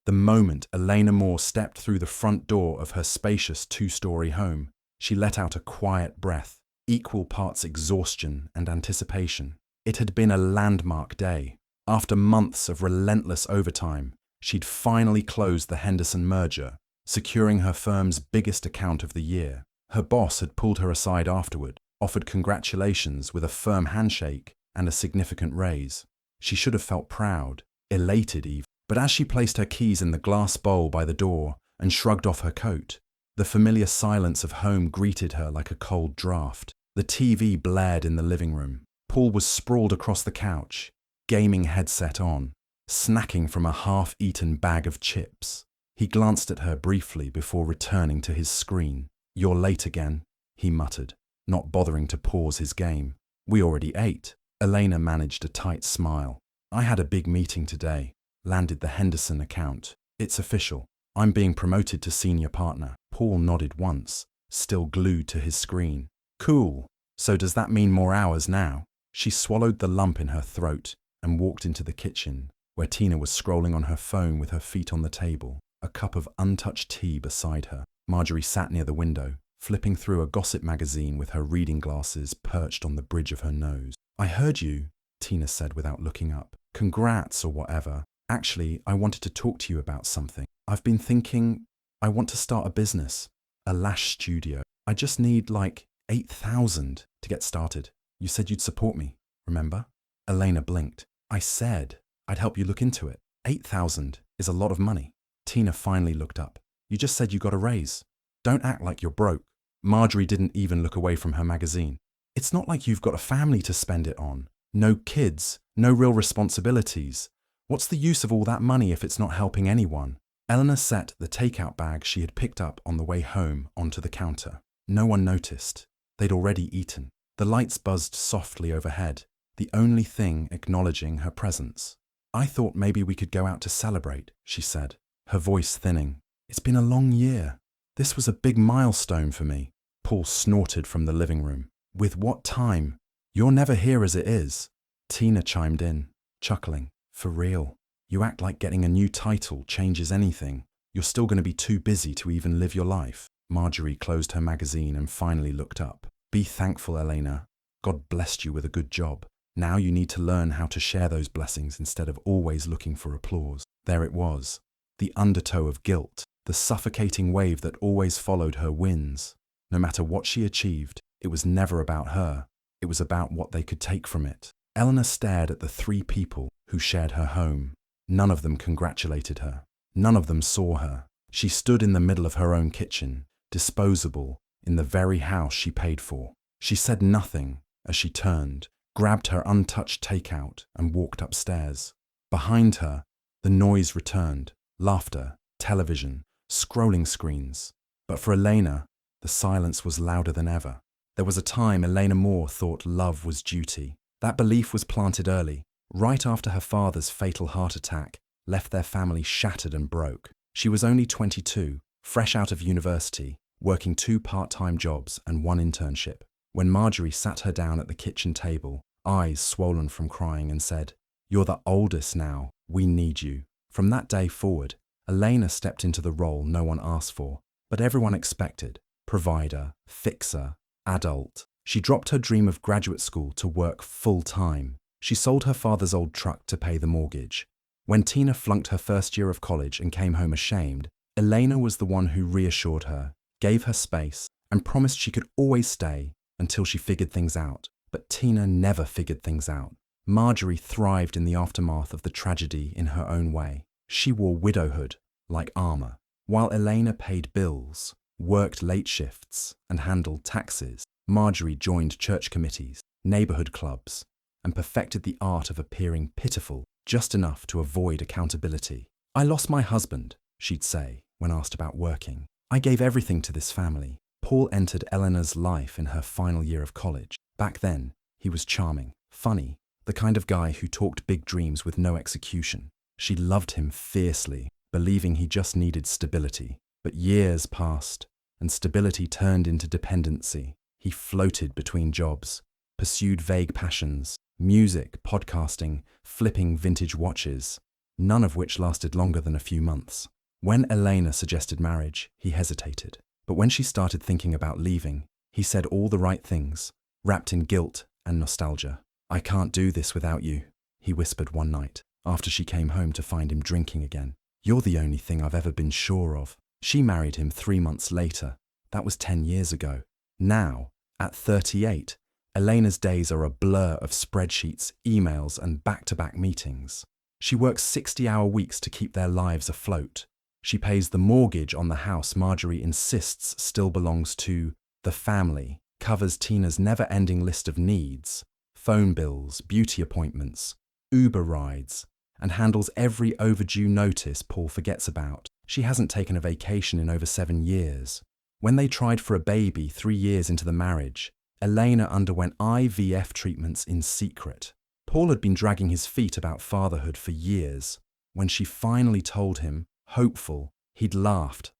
The moment Elena Moore stepped through the front door of her spacious two-story home, she let out a quiet breath, equal parts exhaustion and anticipation. It had been a landmark day. After months of relentless overtime, she'd finally closed the Henderson merger, securing her firm's biggest account of the year. Her boss had pulled her aside afterward, offered congratulations with a firm handshake and a significant raise. She should have felt proud, elated even. But as she placed her keys in the glass bowl by the door and shrugged off her coat, the familiar silence of home greeted her like a cold draft. The TV blared in the living room. Paul was sprawled across the couch, gaming headset on, snacking from a half-eaten bag of chips. He glanced at her briefly before returning to his screen. "You're late again," he muttered, not bothering to pause his game. "We already ate." Elena managed a tight smile. "I had a big meeting today. Landed the Henderson account. It's official. I'm being promoted to senior partner." Paul nodded once, still glued to his screen. "Cool. So does that mean more hours now?" She swallowed the lump in her throat and walked into the kitchen, where Tina was scrolling on her phone with her feet on the table, a cup of untouched tea beside her. Marjorie sat near the window, flipping through a gossip magazine with her reading glasses perched on the bridge of her nose. "I heard you," Tina said without looking up. "Congrats or whatever. Actually, I wanted to talk to you about something. I've been thinking, I want to start a business, a lash studio. I just need like 8,000 to get started. You said you'd support me, remember?" Elena blinked. "I said I'd help you look into it. 8,000 is a lot of money." Tina finally looked up. "You just said you got a raise. Don't act like you're broke." Marjorie didn't even look away from her magazine. "It's not like you've got a family to spend it on. No kids, no real responsibilities. What's the use of all that money if it's not helping anyone?" Eleanor set the takeout bag she had picked up on the way home onto the counter. No one noticed. They'd already eaten. The lights buzzed softly overhead, the only thing acknowledging her presence. "I thought maybe we could go out to celebrate," she said, her voice thinning. "It's been a long year. This was a big milestone for me." Paul snorted from the living room. "With what time? You're never here as it is." Tina chimed in, chuckling. "For real. You act like getting a new title changes anything. You're still going to be too busy to even live your life." Marjorie closed her magazine and finally looked up. "Be thankful, Elena. God blessed you with a good job. Now you need to learn how to share those blessings instead of always looking for applause." There it was, the undertow of guilt, the suffocating wave that always followed her wins. No matter what she achieved, it was never about her. It was about what they could take from it. Eleanor stared at the three people who shared her home. None of them congratulated her. None of them saw her. She stood in the middle of her own kitchen, disposable, in the very house she paid for. She said nothing as she turned, grabbed her untouched takeout and walked upstairs. Behind her, the noise returned. Laughter, television, scrolling screens. But for Elena, the silence was louder than ever. There was a time Elena Moore thought love was duty. That belief was planted early, right after her father's fatal heart attack left their family shattered and broke. She was only 22, fresh out of university, working 2 part-time jobs and 1 internship, when Marjorie sat her down at the kitchen table, eyes swollen from crying, and said, "You're the oldest now. We need you." From that day forward, Elena stepped into the role no one asked for, but everyone expected: provider, fixer, adult. She dropped her dream of graduate school to work full-time. She sold her father's old truck to pay the mortgage. When Tina flunked her first year of college and came home ashamed, Elena was the one who reassured her, gave her space, and promised she could always stay until she figured things out. But Tina never figured things out. Marjorie thrived in the aftermath of the tragedy in her own way. She wore widowhood like armor, while Elena paid bills, worked late shifts, and handled taxes. Marjorie joined church committees, neighborhood clubs, and perfected the art of appearing pitiful just enough to avoid accountability. "I lost my husband," she'd say when asked about working. "I gave everything to this family." Paul entered Eleanor's life in her final year of college. Back then, he was charming, funny, the kind of guy who talked big dreams with no execution. She loved him fiercely, believing he just needed stability. But years passed, and stability turned into dependency. He floated between jobs, pursued vague passions, music, podcasting, flipping vintage watches. none of which lasted longer than a few months. When Elena suggested marriage, he hesitated. But when she started thinking about leaving, he said all the right things, wrapped in guilt and nostalgia. "I can't do this without you," he whispered one night, after she came home to find him drinking again. "You're the only thing I've ever been sure of." She married him 3 months later. That was 10 years ago. Now, at 38, Elena's days are a blur of spreadsheets, emails, and back-to-back meetings. She works 60-hour weeks to keep their lives afloat. She pays the mortgage on the house Marjorie insists still belongs to the family, covers Tina's never-ending list of needs, phone bills, beauty appointments, Uber rides, and handles every overdue notice Paul forgets about. She hasn't taken a vacation in over 7 years. When they tried for a baby 3 years into the marriage, Elena underwent IVF treatments in secret. Paul had been dragging his feet about fatherhood for years. When she finally told him, hopeful, he'd laughed,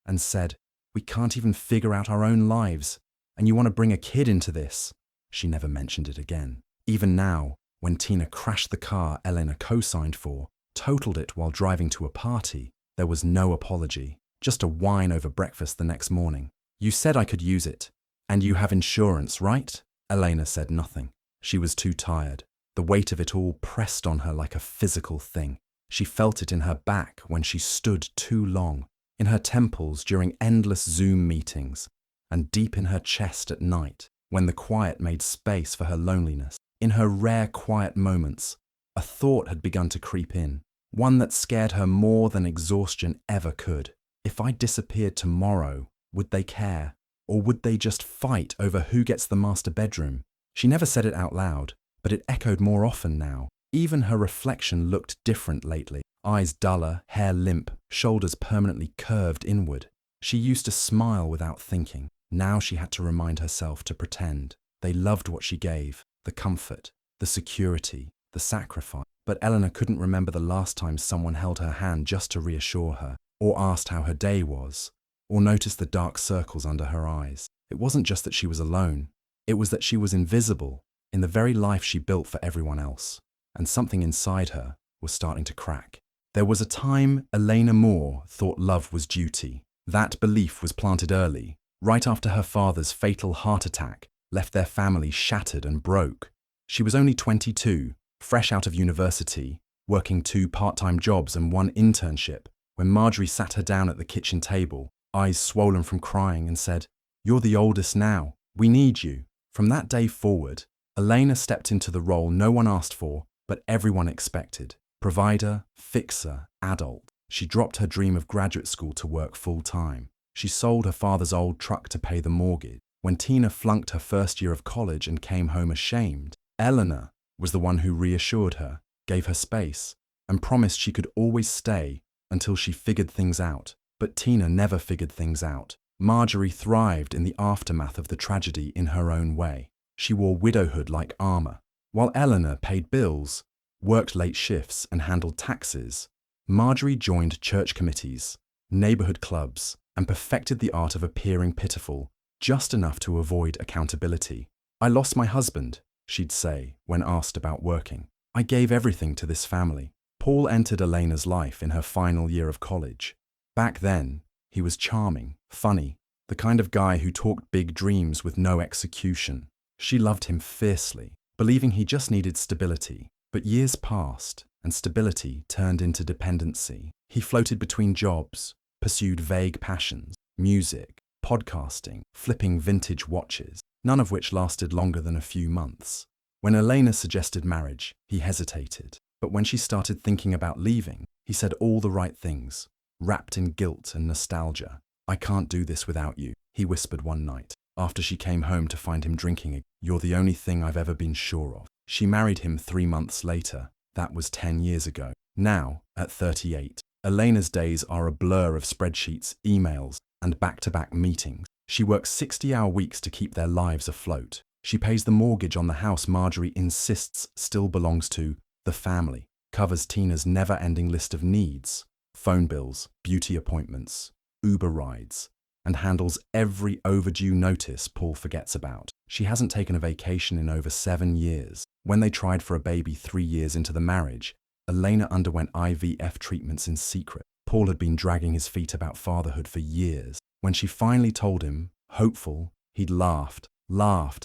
and said, "We can't even figure out our own lives, and you want to bring a kid into this?" She never mentioned it again. Even now, when Tina crashed the car Elena co-signed for, totaled it while driving to a party, there was no apology, just a whine over breakfast the next morning. "You said I could use it, and you have insurance, right?" Elena said nothing. She was too tired. The weight of it all pressed on her like a physical thing. She felt it in her back when she stood too long, in her temples during endless Zoom meetings, and deep in her chest at night when the quiet made space for her loneliness. In her rare quiet moments, a thought had begun to creep in, one that scared her more than exhaustion ever could. If I disappeared tomorrow, would they care? Or would they just fight over who gets the master bedroom? She never said it out loud, but it echoed more often now. Even her reflection looked different lately. Eyes duller, hair limp, shoulders permanently curved inward. She used to smile without thinking. Now she had to remind herself to pretend. They loved what she gave, the comfort, the security, the sacrifice. But Eleanor couldn't remember the last time someone held her hand just to reassure her, or asked how her day was, or noticed the dark circles under her eyes. It wasn't just that she was alone. It was that she was invisible in the very life she built for everyone else, and something inside her was starting to crack. There was a time Elena Moore thought love was duty. That belief was planted early, right after her father's fatal heart attack left their family shattered and broke. She was only 22, fresh out of university, working 2 part-time jobs and 1 internship, when Marjorie sat her down at the kitchen table, eyes swollen from crying, and said, "You're the oldest now. We need you." From that day forward, Elena stepped into the role no one asked for, but everyone expected. Provider, fixer, adult. She dropped her dream of graduate school to work full-time. She sold her father's old truck to pay the mortgage. When Tina flunked her first year of college and came home ashamed, Eleanor was the one who reassured her, gave her space, and promised she could always stay until she figured things out. But Tina never figured things out. Marjorie thrived in the aftermath of the tragedy in her own way. She wore widowhood like armor. While Eleanor paid bills, worked late shifts, and handled taxes, Marjorie joined church committees, neighborhood clubs, and perfected the art of appearing pitiful, just enough to avoid accountability. "I lost my husband," she'd say when asked about working. "I gave everything to this family." Paul entered Elena's life in her final year of college. Back then, he was charming, funny, the kind of guy who talked big dreams with no execution. She loved him fiercely, believing he just needed stability. But years passed, and stability turned into dependency. He floated between jobs, pursued vague passions, music, podcasting, flipping vintage watches, none of which lasted longer than a few months. When Elena suggested marriage, he hesitated. But when she started thinking about leaving, he said all the right things, wrapped in guilt and nostalgia. "I can't do this without you," he whispered one night, after she came home to find him drinking again. "You're the only thing I've ever been sure of." She married him 3 months later. That was 10 years ago. Now, at 38, Elena's days are a blur of spreadsheets, emails, and back-to-back meetings. She works 60-hour weeks to keep their lives afloat. She pays the mortgage on the house Marjorie insists still belongs to the family, covers Tina's never-ending list of needs, phone bills, beauty appointments, Uber rides, and handles every overdue notice Paul forgets about. She hasn't taken a vacation in over 7 years. When they tried for a baby 3 years into the marriage, Elena underwent IVF treatments in secret. Paul had been dragging his feet about fatherhood for years. When she finally told him, hopeful, he'd laughed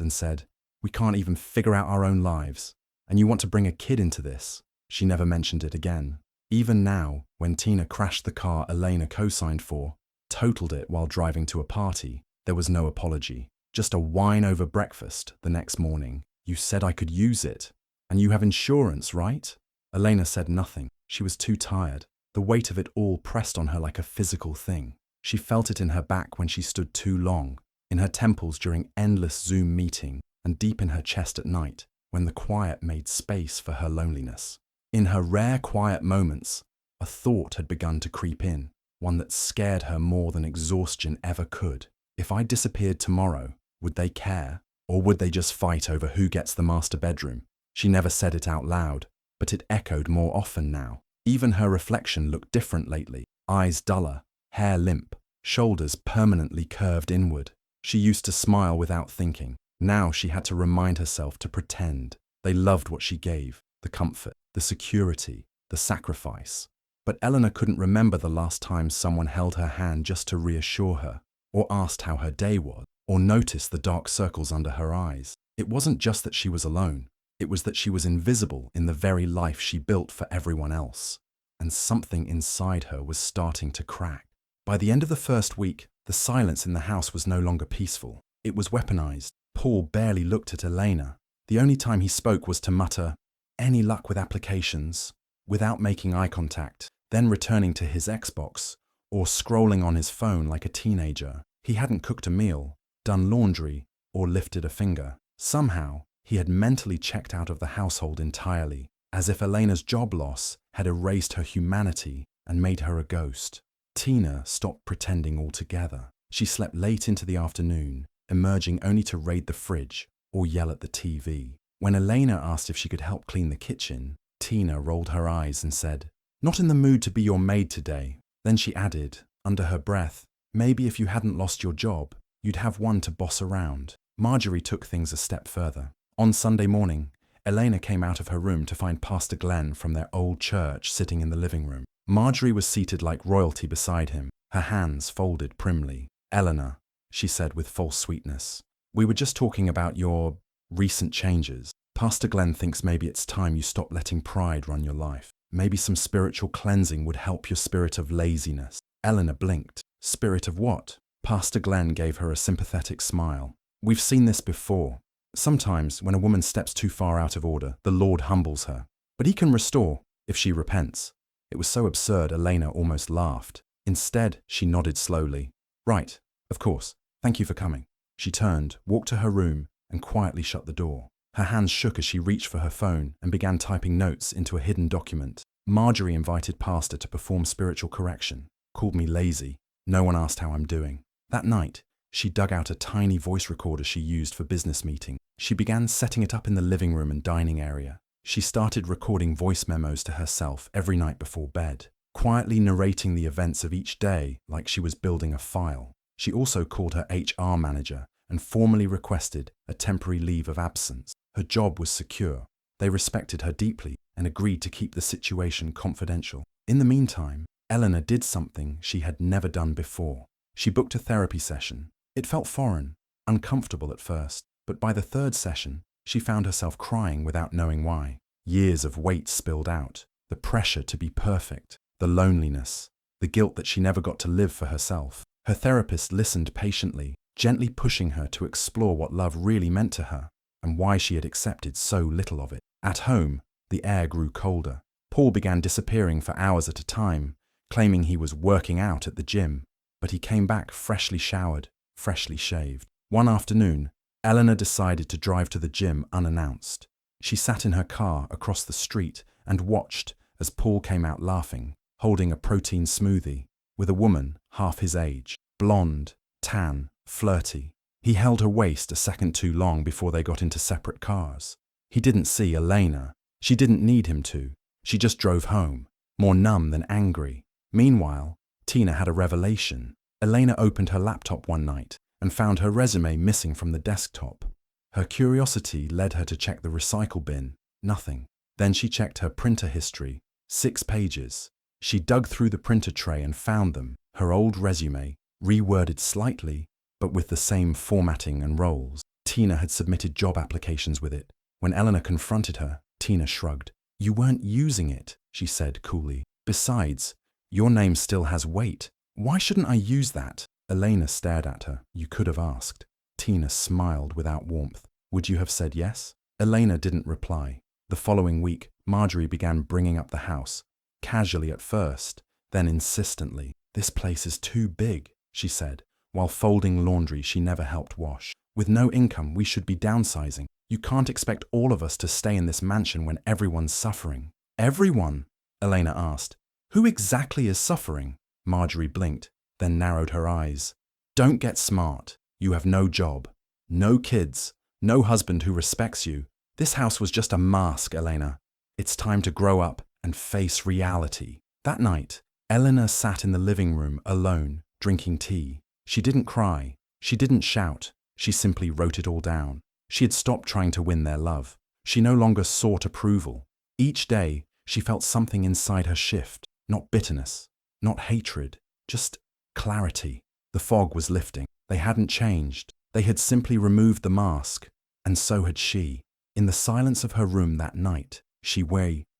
and said, "We can't even figure out our own lives. And you want to bring a kid into this?" She never mentioned it again. Even now, when Tina crashed the car Elena co-signed for, totaled it while driving to a party, there was no apology. Just a whine over breakfast the next morning. "You said I could use it. And you have insurance, right?" Elena said nothing. She was too tired. The weight of it all pressed on her like a physical thing. She felt it in her back when she stood too long, in her temples during endless Zoom meeting, and deep in her chest at night when the quiet made space for her loneliness. In her rare quiet moments, a thought had begun to creep in, one that scared her more than exhaustion ever could. If I disappeared tomorrow, would they care? Or would they just fight over who gets the master bedroom? She never said it out loud, but it echoed more often now. Even her reflection looked different lately. Eyes duller, hair limp, shoulders permanently curved inward. She used to smile without thinking. Now she had to remind herself to pretend. They loved what she gave, the comfort, the security, the sacrifice. But Eleanor couldn't remember the last time someone held her hand just to reassure her, or asked how her day was, or noticed the dark circles under her eyes. It wasn't just that she was alone. It was that she was invisible in the very life she built for everyone else. And something inside her was starting to crack. By the end of the first week, the silence in the house was no longer peaceful. It was weaponized. Paul barely looked at Elena. The only time he spoke was to mutter, "Any luck with applications?" without making eye contact, then returning to his Xbox, or scrolling on his phone like a teenager. He hadn't cooked a meal, done laundry, or lifted a finger. Somehow, he had mentally checked out of the household entirely, as if Elena's job loss had erased her humanity and made her a ghost. Tina stopped pretending altogether. She slept late into the afternoon, emerging only to raid the fridge or yell at the TV. When Elena asked if she could help clean the kitchen, Tina rolled her eyes and said, "Not in the mood to be your maid today." Then she added, under her breath, "Maybe if you hadn't lost your job, you'd have one to boss around." Marjorie took things a step further. On Sunday morning, Elena came out of her room to find Pastor Glenn from their old church sitting in the living room. Marjorie was seated like royalty beside him, her hands folded primly. "Eleanor," she said with false sweetness, "we were just talking about your recent changes. Pastor Glenn thinks maybe it's time you stop letting pride run your life. Maybe some spiritual cleansing would help your spirit of laziness." Eleanor blinked. "Spirit of what?" Pastor Glenn gave her a sympathetic smile. "We've seen this before. Sometimes, when a woman steps too far out of order, the Lord humbles her. But he can restore, if she repents." It was so absurd, Elena almost laughed. Instead, she nodded slowly. "Right, of course. Thank you for coming." She turned, walked to her room, and quietly shut the door. Her hands shook as she reached for her phone and began typing notes into a hidden document. "Marjorie invited Pastor to perform spiritual correction. Called me lazy. No one asked how I'm doing." That night, she dug out a tiny voice recorder she used for business meetings. She began setting it up in the living room and dining area. She started recording voice memos to herself every night before bed, quietly narrating the events of each day like she was building a file. She also called her HR manager and formally requested a temporary leave of absence. Her job was secure. They respected her deeply and agreed to keep the situation confidential. In the meantime, Eleanor did something she had never done before. She booked a therapy session. It felt foreign, uncomfortable at first, but by the third session, she found herself crying without knowing why. Years of weight spilled out, the pressure to be perfect, the loneliness, the guilt that she never got to live for herself. Her therapist listened patiently, gently pushing her to explore what love really meant to her and why she had accepted so little of it. At home, the air grew colder. Paul began disappearing for hours at a time, claiming he was working out at the gym, but he came back freshly showered, freshly shaved. One afternoon, Eleanor decided to drive to the gym unannounced. She sat in her car across the street and watched as Paul came out laughing, holding a protein smoothie, with a woman half his age, blonde, tan, flirty. He held her waist a second too long before they got into separate cars. He didn't see Elena. She didn't need him to. She just drove home, more numb than angry. Meanwhile, Tina had a revelation. Elena opened her laptop one night and found her resume missing from the desktop. Her curiosity led her to check the recycle bin. Nothing. Then she checked her printer history, 6 pages. She dug through the printer tray and found them, her old resume, reworded slightly, but with the same formatting and roles. Tina had submitted job applications with it. When Eleanor confronted her, Tina shrugged. "You weren't using it," she said coolly. "Besides, your name still has weight. Why shouldn't I use that?" Elena stared at her. "You could have asked." Tina smiled without warmth. "Would you have said yes?" Elena didn't reply. The following week, Marjorie began bringing up the house, casually at first, then insistently. "This place is too big," she said, while folding laundry she never helped wash. "With no income, we should be downsizing. You can't expect all of us to stay in this mansion when everyone's suffering." "Everyone?" Elena asked. "Who exactly is suffering?" Marjorie blinked, then narrowed her eyes. "Don't get smart. You have no job, no kids, no husband who respects you. This house was just a mask, Elena. It's time to grow up and face reality." That night, Eleanor sat in the living room alone, drinking tea. She didn't cry. She didn't shout. She simply wrote it all down. She had stopped trying to win their love. She no longer sought approval. Each day, she felt something inside her shift. Not bitterness, not hatred, just clarity. The fog was lifting. They hadn't changed. They had simply removed the mask. And so had she. In the silence of her room that night,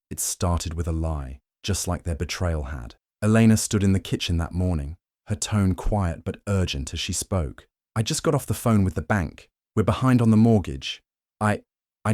it started with a lie, just like their betrayal had. Elena stood in the kitchen that morning, her tone quiet but urgent as she spoke. "I just got off the phone with the bank. We're behind on the mortgage. I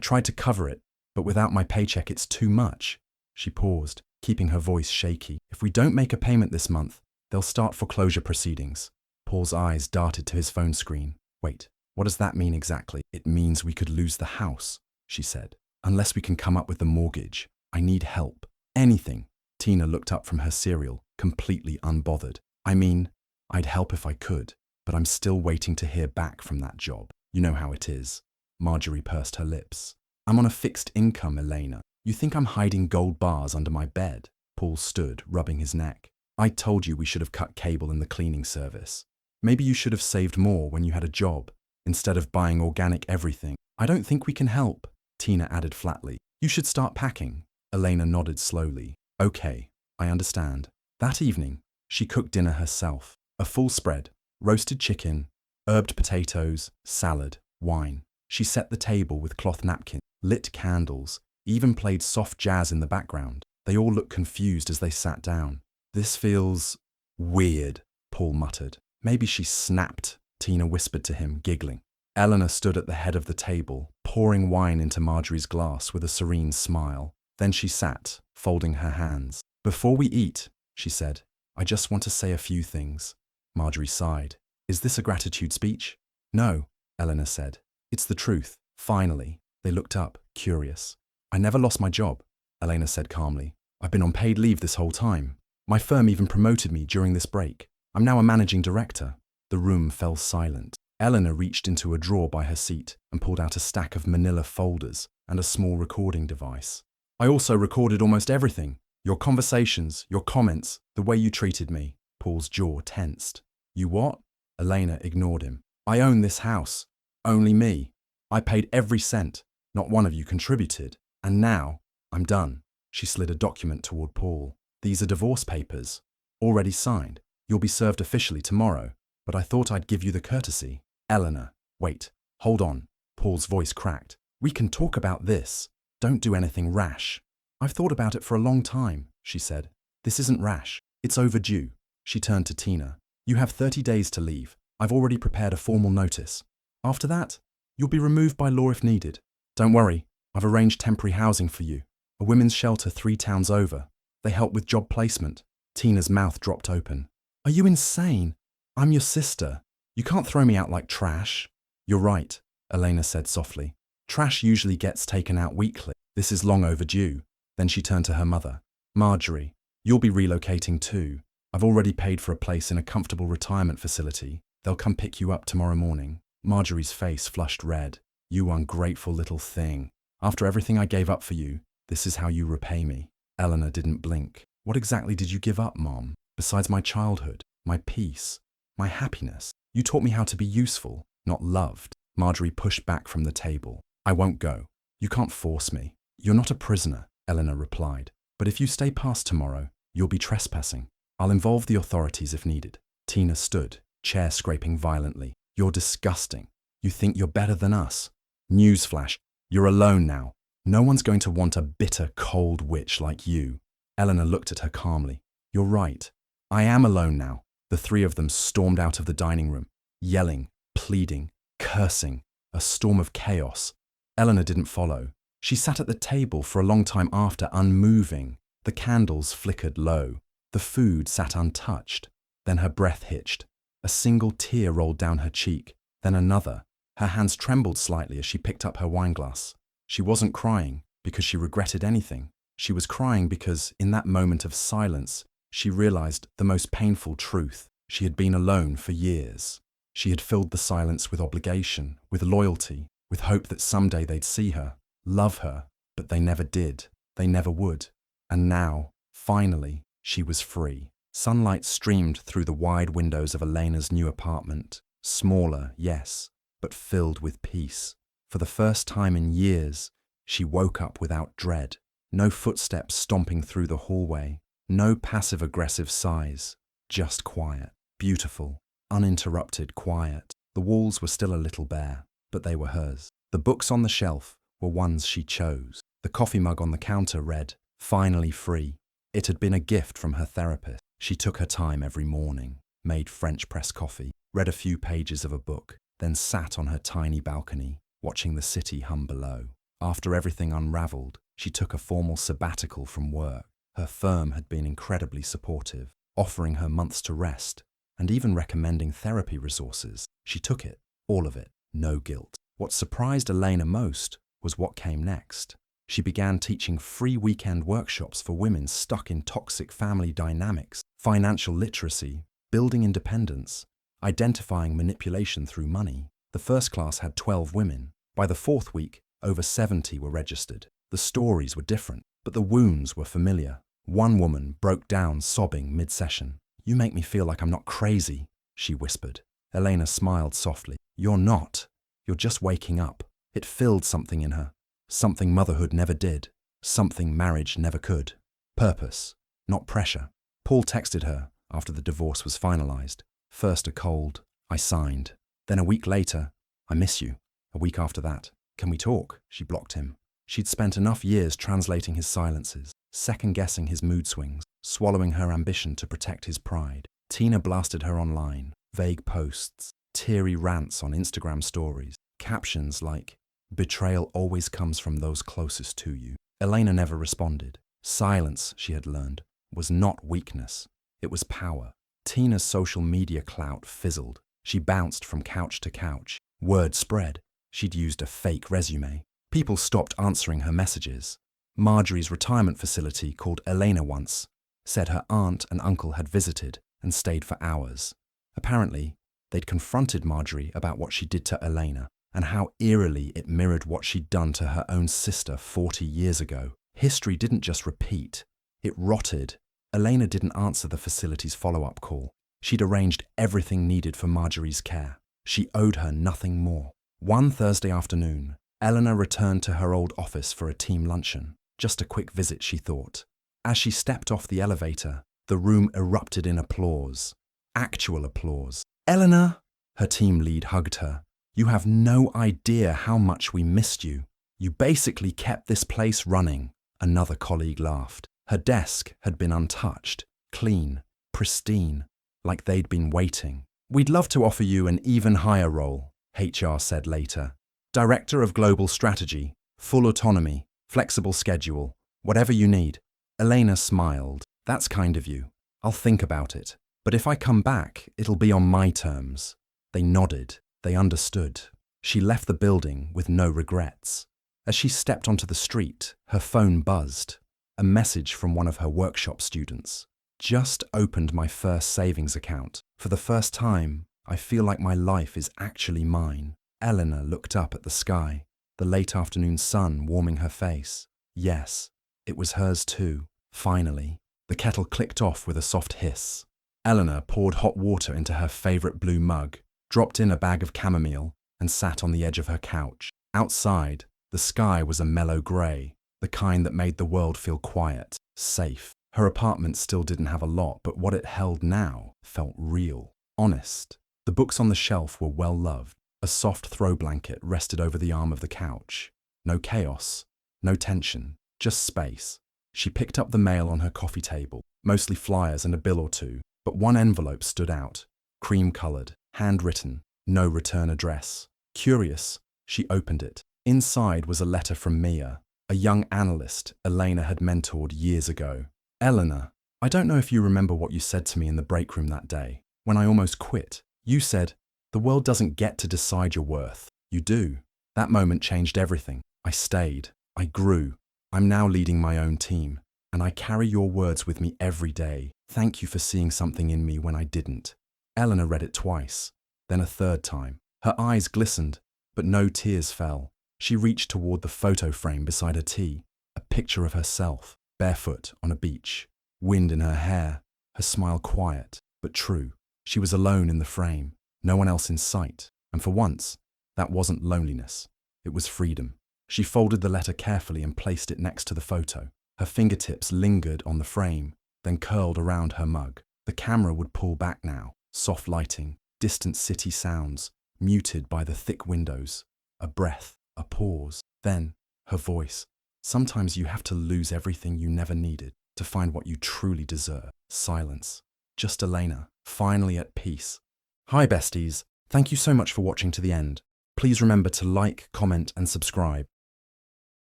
tried to cover it, but without my paycheck it's too much." She paused, keeping her voice shaky. "If we don't make a payment this month, they'll start foreclosure proceedings." Paul's eyes darted to his phone screen. "Wait, what does that mean exactly?" "It means we could lose the house," she said. "Unless we can come up with the mortgage. I need help. Anything." Tina looked up from her cereal, completely unbothered. "I mean, I'd help if I could, but I'm still waiting to hear back from that job. You know how it is." Marjorie pursed her lips. "I'm on a fixed income, Elena. You think I'm hiding gold bars under my bed?" Paul stood, rubbing his neck. "I told you we should have cut cable in the cleaning service. Maybe you should have saved more when you had a job, instead of buying organic everything." "I don't think we can help," Tina added flatly. "You should start packing." Elena nodded slowly. "Okay, I understand." That evening, she cooked dinner herself. A full spread, roasted chicken, herbed potatoes, salad, wine. She set the table with cloth napkins, lit candles, even played soft jazz in the background. They all looked confused as they sat down. "This feels weird," Paul muttered. "Maybe she snapped," Tina whispered to him, giggling. Eleanor stood at the head of the table, pouring wine into Marjorie's glass with a serene smile. Then she sat, folding her hands. "Before we eat," she said, "I just want to say a few things." Marjorie sighed. "Is this a gratitude speech?" "No," Eleanor said. "It's the truth." Finally, they looked up, curious. "I never lost my job," Elena said calmly. "I've been on paid leave this whole time. My firm even promoted me during this break. I'm now a managing director." The room fell silent. Eleanor reached into a drawer by her seat and pulled out a stack of manila folders and a small recording device. "I also recorded almost everything. Your conversations, your comments, the way you treated me." Paul's jaw tensed. "You what?" Elena ignored him. "I own this house. Only me. I paid every cent. Not one of you contributed. And now, I'm done." She slid a document toward Paul. "These are divorce papers. Already signed. You'll be served officially tomorrow. But I thought I'd give you the courtesy." "Eleanor, wait. Hold on." Paul's voice cracked. "We can talk about this. Don't do anything rash." "I've thought about it for a long time," she said. "This isn't rash. It's overdue." She turned to Tina. "You have 30 days to leave. I've already prepared a formal notice. After that, you'll be removed by law if needed. Don't worry, I've arranged temporary housing for you. A women's shelter 3 towns over. They help with job placement." Tina's mouth dropped open. "Are you insane? I'm your sister. You can't throw me out like trash." "You're right," Elena said softly. "Trash usually gets taken out weekly. This is long overdue." Then she turned to her mother. "Marjorie, you'll be relocating too. I've already paid for a place in a comfortable retirement facility. They'll come pick you up tomorrow morning." Marjorie's face flushed red. "You ungrateful little thing. After everything I gave up for you, this is how you repay me." Eleanor didn't blink. "What exactly did you give up, Mom? Besides my childhood, my peace, my happiness? You taught me how to be useful, not loved." Marjorie pushed back from the table. "I won't go. You can't force me." "You're not a prisoner," Eleanor replied. But if you stay past tomorrow, you'll be trespassing. I'll involve the authorities if needed. Tina stood, chair scraping violently. You're disgusting. You think you're better than us. Newsflash, you're alone now. No one's going to want a bitter, cold witch like you. Eleanor looked at her calmly. You're right. I am alone now. The three of them stormed out of the dining room, yelling, pleading, cursing, a storm of chaos. Eleanor didn't follow. She sat at the table for a long time after, unmoving. The candles flickered low. The food sat untouched. Then her breath hitched. A single tear rolled down her cheek, then another. Her hands trembled slightly as she picked up her wineglass. She wasn't crying because she regretted anything. She was crying because, in that moment of silence, she realized the most painful truth. She had been alone for years. She had filled the silence with obligation, with loyalty, with hope that someday they'd see her, love her, but they never did. They never would. And now, finally, she was free. Sunlight streamed through the wide windows of Elena's new apartment. Smaller, yes, but filled with peace. For the first time in years, she woke up without dread. No footsteps stomping through the hallway. No passive-aggressive sighs. Just quiet. Beautiful, uninterrupted quiet. The walls were still a little bare, but they were hers. The books on the shelf were ones she chose. The coffee mug on the counter read, "Finally free." It had been a gift from her therapist. She took her time every morning, made French press coffee, read a few pages of a book, then sat on her tiny balcony, watching the city hum below. After everything unraveled, she took a formal sabbatical from work. Her firm had been incredibly supportive, offering her months to rest, and even recommending therapy resources. She took it, all of it, no guilt. What surprised Elena most was what came next. She began teaching free weekend workshops for women stuck in toxic family dynamics, financial literacy, building independence, identifying manipulation through money. The first class had 12 women. By the fourth week, over 70 were registered. The stories were different, but the wounds were familiar. One woman broke down sobbing mid-session. "You make me feel like I'm not crazy," she whispered. Elena smiled softly. "You're not. You're just waking up." It filled something in her. Something motherhood never did. Something marriage never could. Purpose, not pressure. Paul texted her after the divorce was finalized. First a cold, "I signed." Then a week later, "I miss you." A week after that, "Can we talk?" She blocked him. She'd spent enough years translating his silences, second-guessing his mood swings, swallowing her ambition to protect his pride. Tina blasted her online, vague posts, teary rants on Instagram stories, captions like, "Betrayal always comes from those closest to you." Elena never responded. Silence, she had learned, was not weakness. It was power. Tina's social media clout fizzled. She bounced from couch to couch. Word spread. She'd used a fake resume. People stopped answering her messages. Marjorie's retirement facility called Elena once, said her aunt and uncle had visited and stayed for hours. Apparently, they'd confronted Marjorie about what she did to Elena and how eerily it mirrored what she'd done to her own sister 40 years ago. History didn't just repeat, it rotted. Elena didn't answer the facility's follow-up call. She'd arranged everything needed for Marjorie's care. She owed her nothing more. One Thursday afternoon, Eleanor returned to her old office for a team luncheon. Just a quick visit, she thought. As she stepped off the elevator, the room erupted in applause. Actual applause. "Eleanor!" Her team lead hugged her. "You have no idea how much we missed you. You basically kept this place running." Another colleague laughed. Her desk had been untouched, clean, pristine, like they'd been waiting. "We'd love to offer you an even higher role," HR said later. "Director of Global Strategy, full autonomy, flexible schedule, whatever you need." Elena smiled. "That's kind of you. I'll think about it. But if I come back, it'll be on my terms." They nodded. They understood. She left the building with no regrets. As she stepped onto the street, her phone buzzed. A message from one of her workshop students. "Just opened my first savings account. For the first time, I feel like my life is actually mine." Eleanor looked up at the sky, the late afternoon sun warming her face. Yes, it was hers too. Finally, the kettle clicked off with a soft hiss. Eleanor poured hot water into her favorite blue mug, dropped in a bag of chamomile, and sat on the edge of her couch. Outside, the sky was a mellow grey. the kind that made the world feel quiet, safe. Her apartment still didn't have a lot, but what it held now felt real, honest. The books on the shelf were well loved. A soft throw blanket rested over the arm of the couch. No chaos, no tension, just space. She picked up the mail on her coffee table, mostly flyers and a bill or two, but one envelope stood out, cream-colored, handwritten, no return address. Curious, she opened it. Inside was a letter from Mia, a young analyst Elena had mentored years ago. Eleanor, I don't know if you remember what you said to me in the break room that day, when I almost quit. You said, the world doesn't get to decide your worth. You do. That moment changed everything. I stayed. I grew. I'm now leading my own team, and I carry your words with me every day. Thank you for seeing something in me when I didn't. Eleanor read it twice, then a third time. Her eyes glistened, but no tears fell. She reached toward the photo frame beside her tea, a picture of herself, barefoot on a beach, wind in her hair, her smile quiet, but true. She was alone in the frame, no one else in sight, and for once, that wasn't loneliness, it was freedom. She folded the letter carefully and placed it next to the photo. Her fingertips lingered on the frame, then curled around her mug. The camera would pull back now, soft lighting, distant city sounds, muted by the thick windows. A breath, a pause, then her voice. Sometimes you have to lose everything you never needed to find what you truly deserve. Silence. Just Elena, finally at peace. Hi besties, thank you so much for watching to the end. Please remember to like, comment and subscribe.